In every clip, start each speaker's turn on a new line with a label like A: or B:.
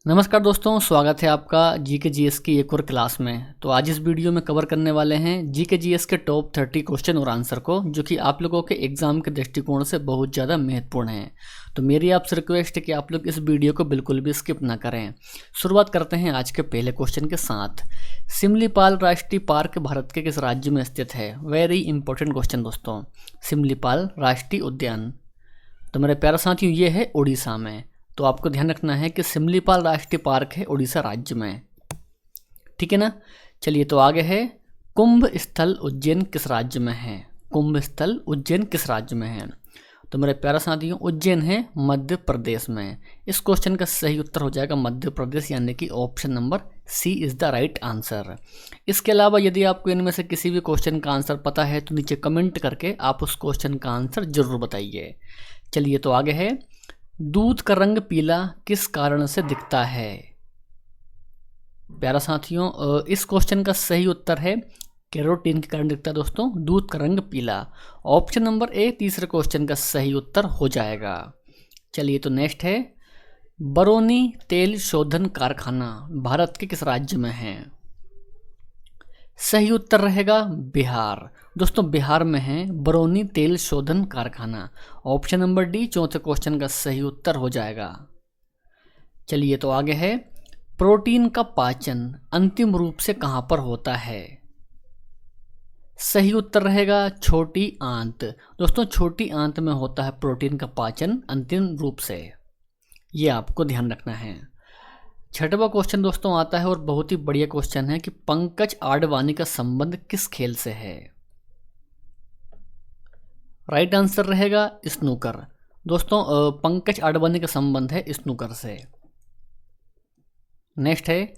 A: नमस्कार दोस्तों, स्वागत है आपका जीके जीएस की एक और क्लास में। तो आज इस वीडियो में कवर करने वाले हैं जीके जीएस के टॉप 30 क्वेश्चन और आंसर को, जो कि आप लोगों के एग्जाम के दृष्टिकोण से बहुत ज़्यादा महत्वपूर्ण है। तो मेरी आपसे रिक्वेस्ट है कि आप लोग इस वीडियो को बिल्कुल भी स्किप ना करें। शुरुआत करते हैं आज के पहले क्वेश्चन के साथ। सिमलीपाल राष्ट्रीय पार्क भारत के किस राज्य में स्थित है? वेरी इंपॉर्टेंट क्वेश्चन दोस्तों। सिमलीपाल राष्ट्रीय उद्यान, तो मेरे प्यारे साथियों, ये है उड़ीसा में। तो आपको ध्यान रखना है कि सिमलीपाल राष्ट्रीय पार्क है उड़ीसा राज्य में, ठीक है ना। चलिए, तो आगे है कुंभ स्थल उज्जैन किस राज्य में है? कुंभ स्थल उज्जैन किस राज्य में है? तो मेरे प्यारे साथियों, उज्जैन है मध्य प्रदेश में। इस क्वेश्चन का सही उत्तर हो जाएगा मध्य प्रदेश, यानी कि option number C is the right answer. इसके अलावा यदि आपको इनमें से किसी भी क्वेश्चन का आंसर पता है तो नीचे कमेंट करके आप उस क्वेश्चन का आंसर जरूर बताइए। चलिए, तो आगे है दूध का रंग पीला किस कारण से दिखता है? प्यारा साथियों, इस क्वेश्चन का सही उत्तर है कैरोटीन के कारण दिखता है दोस्तों दूध का रंग पीला। ऑप्शन नंबर ए तीसरे क्वेश्चन का सही उत्तर हो जाएगा। चलिए, तो नेक्स्ट है बरौनी तेल शोधन कारखाना भारत के किस राज्य में है? सही उत्तर रहेगा बिहार। दोस्तों, बिहार में है बरौनी तेल शोधन कारखाना। ऑप्शन नंबर डी चौथे क्वेश्चन का सही उत्तर हो जाएगा। चलिए, तो आगे है प्रोटीन का पाचन अंतिम रूप से कहाँ पर होता है? सही उत्तर रहेगा छोटी आंत। दोस्तों, छोटी आंत में होता है प्रोटीन का पाचन अंतिम रूप से, ये आपको ध्यान रखना है। छठवां क्वेश्चन दोस्तों आता है और बहुत ही बढ़िया क्वेश्चन है कि पंकज आडवाणी का संबंध किस खेल से है? राइट आंसर रहेगा स्नूकर। दोस्तों, पंकज आडवाणी का संबंध है स्नूकर से। नेक्स्ट है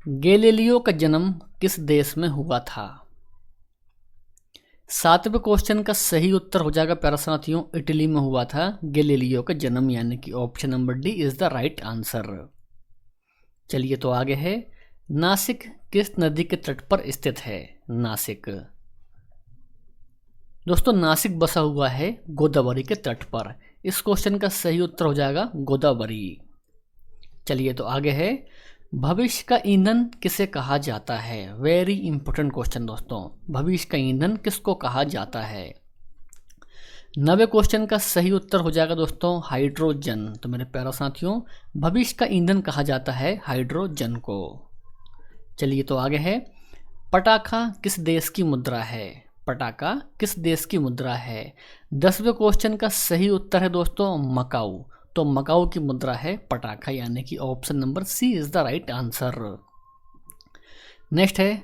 A: गैलीलियो का जन्म किस देश में हुआ था? सातवें क्वेश्चन का सही उत्तर हो जाएगा प्यारे साथियों, इटली में हुआ था गैलीलियो का जन्म, यानी कि option number D is the right answer. चलिए, तो आगे है नासिक किस नदी के तट पर स्थित है? नासिक, दोस्तों नासिक बसा हुआ है गोदावरी के तट पर। इस क्वेश्चन का सही उत्तर हो जाएगा गोदावरी। चलिए, तो आगे है भविष्य का ईंधन किसे कहा जाता है? वेरी इंपॉर्टेंट क्वेश्चन दोस्तों, भविष्य का ईंधन किसको कहा जाता है? 9वें क्वेश्चन का सही उत्तर हो जाएगा दोस्तों हाइड्रोजन। तो मेरे प्यारे साथियों, भविष्य का ईंधन कहा जाता है हाइड्रोजन को। चलिए, तो आगे है पटाखा किस देश की मुद्रा है? पटाखा किस देश की मुद्रा है? 10वें क्वेश्चन का सही उत्तर है दोस्तों मकाऊ। तो मकाऊ की मुद्रा है पटाखा, यानी कि option number C is the right answer. Next है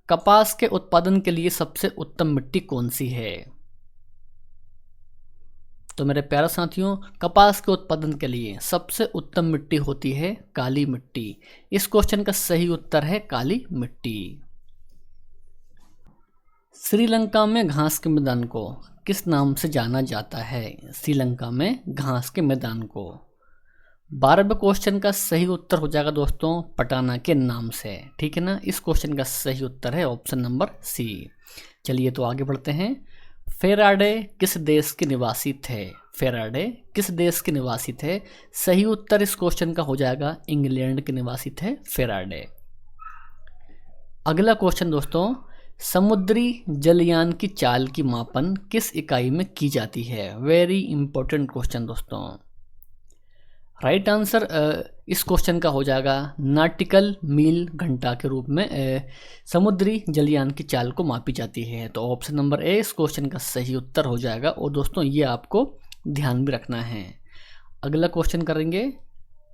A: कपास के उत्पादन के लिए सबसे उत्तम मिट्टी कौन सी है? तो मेरे प्यारे साथियों, कपास के उत्पादन के लिए सबसे उत्तम मिट्टी होती है काली मिट्टी। इस क्वेश्चन का सही उत्तर है काली मिट्टी। श्रीलंका में घास के मैदान को किस नाम से जाना जाता है? श्रीलंका में घास के मैदान को। 12वें क्वेश्चन का सही उत्तर हो जाएगा दोस्तों पटाना के नाम से, ठीक है ना। इस क्वेश्चन का सही उत्तर है ऑप्शन नंबर सी। चलिए, तो आगे बढ़ते हैं फेराडे किस देश के निवासी थे? फेराडे किस देश के निवासी थे? सही उत्तर इस क्वेश्चन का हो जाएगा इंग्लैंड के निवासी थे फेराडे। अगला क्वेश्चन दोस्तों समुद्री जलयान की चाल की मापन किस इकाई में की जाती है? वेरी इंपॉर्टेंट क्वेश्चन दोस्तों। राइट आंसर इस क्वेश्चन का हो जाएगा नॉटिकल मील घंटा के रूप में समुद्री जलयान की चाल को मापी जाती है। तो ऑप्शन नंबर ए इस क्वेश्चन का सही उत्तर हो जाएगा, और दोस्तों ये आपको ध्यान भी रखना है। अगला क्वेश्चन करेंगे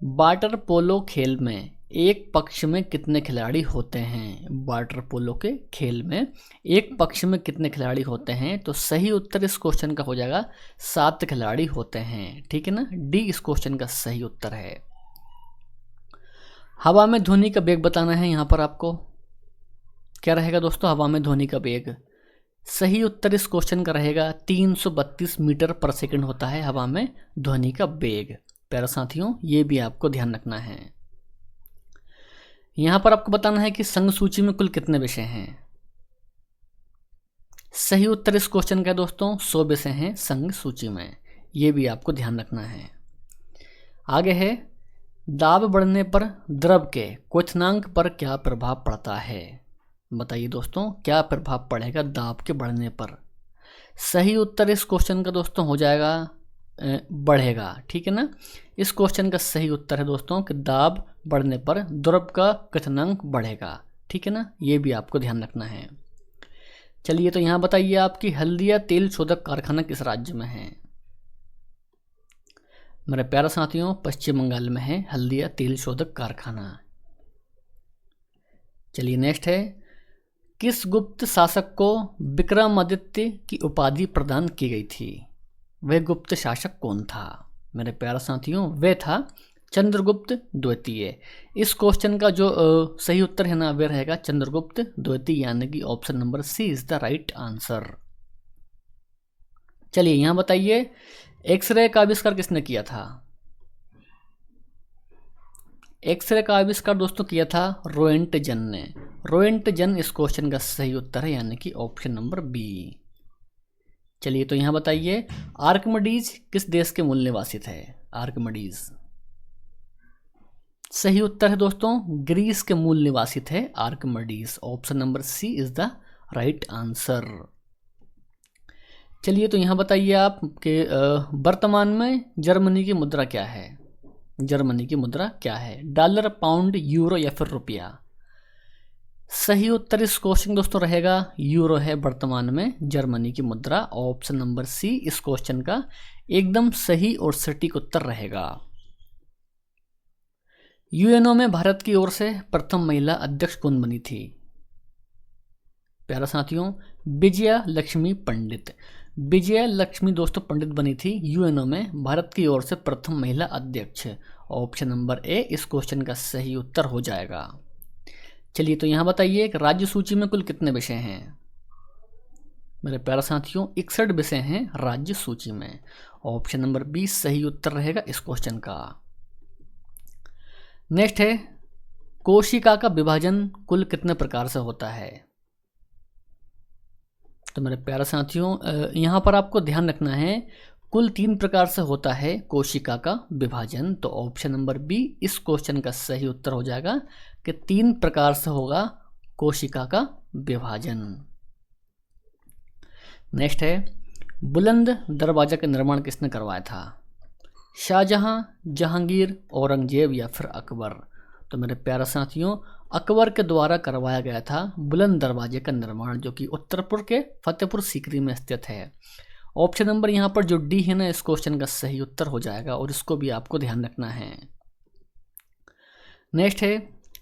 A: वाटर पोलो खेल में एक पक्ष में कितने खिलाड़ी होते हैं? वाटर पोलो के खेल में एक पक्ष में कितने खिलाड़ी होते हैं? तो सही उत्तर इस क्वेश्चन का हो जाएगा 7 खिलाड़ी होते हैं, ठीक है ना। डी इस क्वेश्चन का सही उत्तर है। हवा में ध्वनि का वेग बताना है यहाँ पर आपको। क्या रहेगा दोस्तों हवा में ध्वनि का वेग? सही उत्तर इस क्वेश्चन का रहेगा 332 मीटर पर सेकंड होता है हवा में ध्वनि का वेग। प्यारे साथियों, ये भी आपको ध्यान रखना है। यहां पर आपको बताना है कि संघ सूची में कुल कितने विषय हैं। सही उत्तर इस क्वेश्चन का दोस्तों 100 विषय हैं संघ सूची में, ये भी आपको ध्यान रखना है। आगे है दाब बढ़ने पर द्रव के क्वथनांक पर क्या प्रभाव पड़ता है? बताइए दोस्तों, क्या प्रभाव पड़ेगा दाब के बढ़ने पर? सही उत्तर इस क्वेश्चन का दोस्तों हो जाएगा बढ़ेगा। ठीक है ना। इस क्वेश्चन का सही उत्तर है दोस्तों कि दाब बढ़ने पर द्रव का क्वथनांक बढ़ेगा। ठीक है ना, ये भी आपको ध्यान रखना है। चलिए, तो यहाँ बताइए आपकी हल्दिया तेल शोधक कारखाना किस राज्य में है? मेरे प्यारे साथियों, पश्चिम बंगाल में है हल्दिया तेल शोधक कारखाना। चलिए, नेक्स्ट है, किस गुप्त शासक को विक्रमादित्य की उपाधि प्रदान की गई थी? वह गुप्त शासक कौन था? मेरे प्यारे साथियों, वह था चंद्रगुप्त द्वितीय। इस क्वेश्चन का जो सही उत्तर है ना, वह रहेगा चंद्रगुप्त द्वितीय, यानी कि option number C is the right answer. चलिए, यहां बताइए एक्सरे का आविष्कार किसने किया था? एक्सरे का आविष्कार दोस्तों किया था रोएंटजन ने। रोएंटजन इस क्वेश्चन का सही उत्तर है, यानी कि ऑप्शन नंबर बी। चलिए, तो यहां बताइए आर्किमिडीज किस देश के मूल निवासी थे? आर्किमिडीज सही उत्तर है दोस्तों, ग्रीस के मूल निवासी थे Archimedes. Option number C is the right answer. चलिए, तो यहां बताइए आप कि वर्तमान में जर्मनी की मुद्रा क्या है? जर्मनी की मुद्रा क्या है? डॉलर, पाउंड, यूरो या फिर रुपया? सही उत्तर इस क्वेश्चन दोस्तों रहेगा यूरो है वर्तमान में जर्मनी की मुद्रा। ऑप्शन नंबर सी इस क्वेश्चन का एकदम सही और सटीक उत्तर रहेगा। यूएनओ में भारत की ओर से प्रथम महिला अध्यक्ष कौन बनी थी? प्यारा साथियों, विजया लक्ष्मी पंडित। विजया लक्ष्मी दोस्तों पंडित बनी थी यूएनओ में भारत की ओर से प्रथम महिला अध्यक्ष। ऑप्शन नंबर ए इस क्वेश्चन का सही उत्तर हो जाएगा। चलिए, तो यहाँ बताइए कि राज्य सूची में कुल कितने विषय हैं? मेरे प्यारे साथियों, 61 विषय हैं राज्य सूची में। ऑप्शन नंबर 20 सही उत्तर रहेगा इस क्वेश्चन का। नेक्स्ट है, कोशिका का विभाजन कुल कितने प्रकार से होता है? तो मेरे प्यारे साथियों, यहाँ पर आपको ध्यान रखना है, कुल 3 प्रकार से होता है कोशिका का विभाजन। तो ऑप्शन नंबर बी इस क्वेश्चन का सही उत्तर हो जाएगा कि 3 प्रकार से होगा कोशिका का विभाजन। नेक्स्ट है, बुलंद दरवाजा का निर्माण किसने करवाया था? शाहजहां, जहांगीर, औरंगजेब या फिर अकबर? तो मेरे प्यारे साथियों, अकबर के द्वारा करवाया गया था बुलंद दरवाजे का निर्माण, जो कि उत्तरपुर के फतेहपुर सीकरी में स्थित है। ऑप्शन नंबर यहाँ पर जो डी है ना, इस क्वेश्चन का सही उत्तर हो जाएगा और इसको भी आपको ध्यान रखना है। नेक्स्ट है,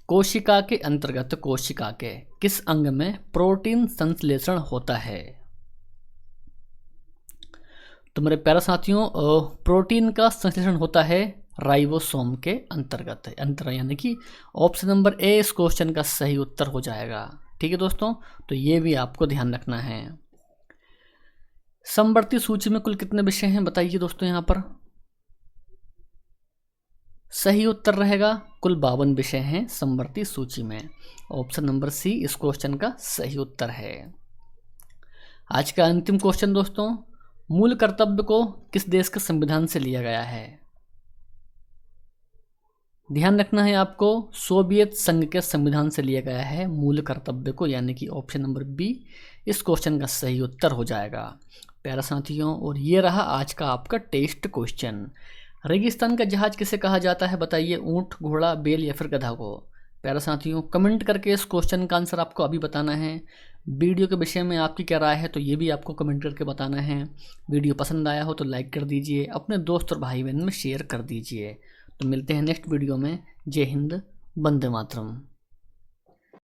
A: कोशिका के अंतर्गत कोशिका के किस अंग में प्रोटीन संश्लेषण होता है? तो मेरे प्यारे साथियों, प्रोटीन का संश्लेषण होता है राइबोसोम के अंतर्गत यानी कि ऑप्शन नंबर ए इस क्वेश्चन का सही उत्तर हो जाएगा। ठीक है दोस्तों, तो ये भी आपको ध्यान रखना है। समवर्ती सूची में कुल कितने विषय हैं बताइए दोस्तों? यहाँ पर सही उत्तर रहेगा कुल 52 विषय हैं समवर्ती सूची में। ऑप्शन नंबर सी इस क्वेश्चन का सही उत्तर है। आज का अंतिम क्वेश्चन दोस्तों, मूल कर्तव्य को किस देश के संविधान से लिया गया है? ध्यान रखना है आपको, सोवियत संघ के संविधान से लिया गया है मूल कर्तव्य को, यानी कि ऑप्शन नंबर बी इस क्वेश्चन का सही उत्तर हो जाएगा प्यारा साथियों। और ये रहा आज का आपका टेस्ट क्वेश्चन। रेगिस्तान का जहाज किसे कहा जाता है बताइए? ऊंट, घोड़ा, बैल या फिर गधा को? प्यारा साथियों, कमेंट करके इस क्वेश्चन का आंसर आपको अभी बताना है। वीडियो के विषय में आपकी क्या राय है तो ये भी आपको कमेंट करके बताना है। वीडियो पसंद आया हो तो लाइक कर दीजिए, अपने दोस्त और भाई बहन में शेयर कर दीजिए। तो मिलते हैं नेक्स्ट वीडियो में। जय हिंद, वंदे मातरम।